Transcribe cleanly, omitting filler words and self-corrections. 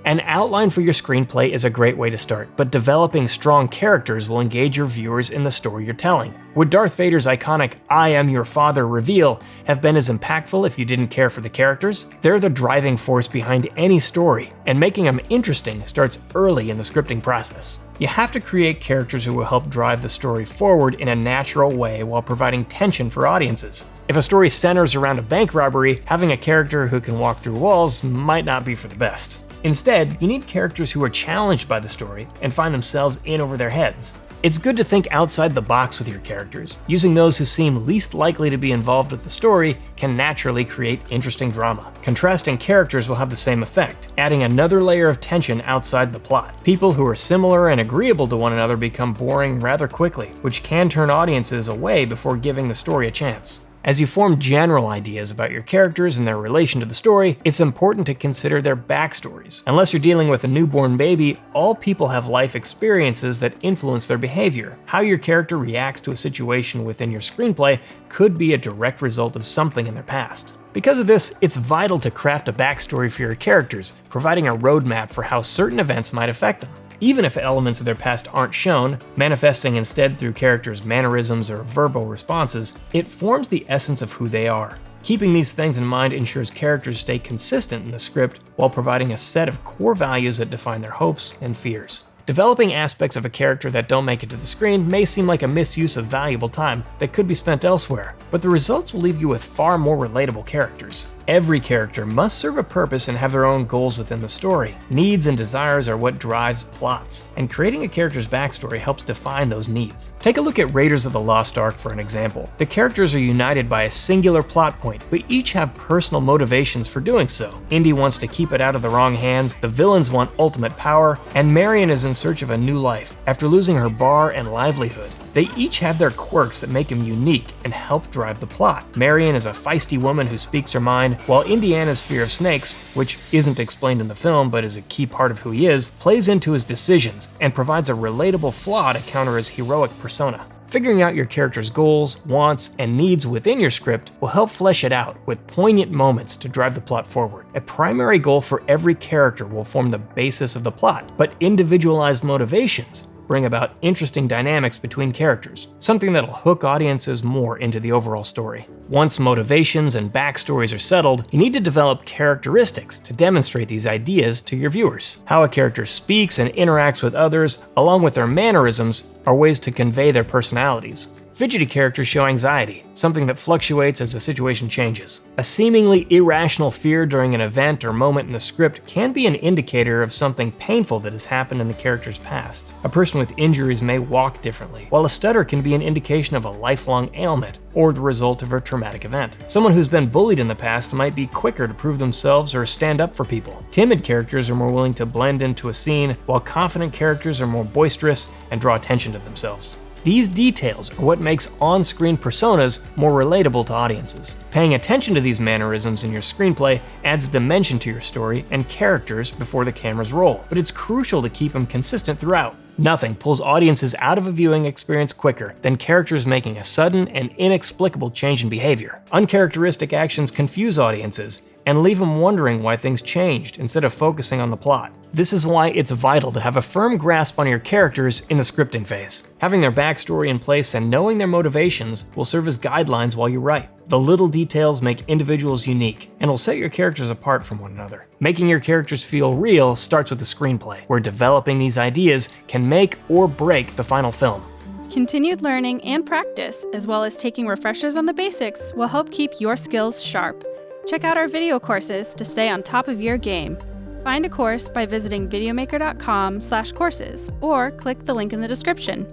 An outline for your screenplay is a great way to start, but developing strong characters will engage your viewers in the story you're telling. Would Darth Vader's iconic "I am your father" reveal have been as impactful if you didn't care for the characters? They're the driving force behind any story, and making them interesting starts early in the scripting process. You have to create characters who will help drive the story forward in a natural way while providing tension for audiences. If a story centers around a bank robbery, having a character who can walk through walls might not be for the best. Instead, you need characters who are challenged by the story and find themselves in over their heads. It's good to think outside the box with your characters. Using those who seem least likely to be involved with the story can naturally create interesting drama. Contrasting characters will have the same effect, adding another layer of tension outside the plot. People who are similar and agreeable to one another become boring rather quickly, which can turn audiences away before giving the story a chance. As you form general ideas about your characters and their relation to the story, it's important to consider their backstories. Unless you're dealing with a newborn baby, all people have life experiences that influence their behavior. How your character reacts to a situation within your screenplay could be a direct result of something in their past. Because of this, it's vital to craft a backstory for your characters, providing a roadmap for how certain events might affect them. Even if elements of their past aren't shown, manifesting instead through characters' mannerisms or verbal responses, it forms the essence of who they are. Keeping these things in mind ensures characters stay consistent in the script while providing a set of core values that define their hopes and fears. Developing aspects of a character that don't make it to the screen may seem like a misuse of valuable time that could be spent elsewhere, but the results will leave you with far more relatable characters. Every character must serve a purpose and have their own goals within the story. Needs and desires are what drives plots, and creating a character's backstory helps define those needs. Take a look at Raiders of the Lost Ark for an example. The characters are united by a singular plot point, but each have personal motivations for doing so. Indy wants to keep it out of the wrong hands, the villains want ultimate power, and Marion is in search of a new life after losing her bar and livelihood. They each have their quirks that make them unique and help drive the plot. Marion is a feisty woman who speaks her mind, while Indiana's fear of snakes, which isn't explained in the film but is a key part of who he is, plays into his decisions and provides a relatable flaw to counter his heroic persona. Figuring out your character's goals, wants, and needs within your script will help flesh it out with poignant moments to drive the plot forward. A primary goal for every character will form the basis of the plot, but individualized motivations bring about interesting dynamics between characters, something that'll hook audiences more into the overall story. Once motivations and backstories are settled, you need to develop characteristics to demonstrate these ideas to your viewers. How a character speaks and interacts with others, along with their mannerisms, are ways to convey their personalities. Fidgety characters show anxiety, something that fluctuates as the situation changes. A seemingly irrational fear during an event or moment in the script can be an indicator of something painful that has happened in the character's past. A person with injuries may walk differently, while a stutter can be an indication of a lifelong ailment or the result of a traumatic event. Someone who's been bullied in the past might be quicker to prove themselves or stand up for people. Timid characters are more willing to blend into a scene, while confident characters are more boisterous and draw attention to themselves. These details are what makes on-screen personas more relatable to audiences. Paying attention to these mannerisms in your screenplay adds dimension to your story and characters before the cameras roll, but it's crucial to keep them consistent throughout. Nothing pulls audiences out of a viewing experience quicker than characters making a sudden and inexplicable change in behavior. Uncharacteristic actions confuse audiences and leave them wondering why things changed instead of focusing on the plot. This is why it's vital to have a firm grasp on your characters in the scripting phase. Having their backstory in place and knowing their motivations will serve as guidelines while you write. The little details make individuals unique and will set your characters apart from one another. Making your characters feel real starts with the screenplay, where developing these ideas can make or break the final film. Continued learning and practice, as well as taking refreshers on the basics, will help keep your skills sharp. Check out our video courses to stay on top of your game. Find a course by visiting videomaker.com/courses or click the link in the description.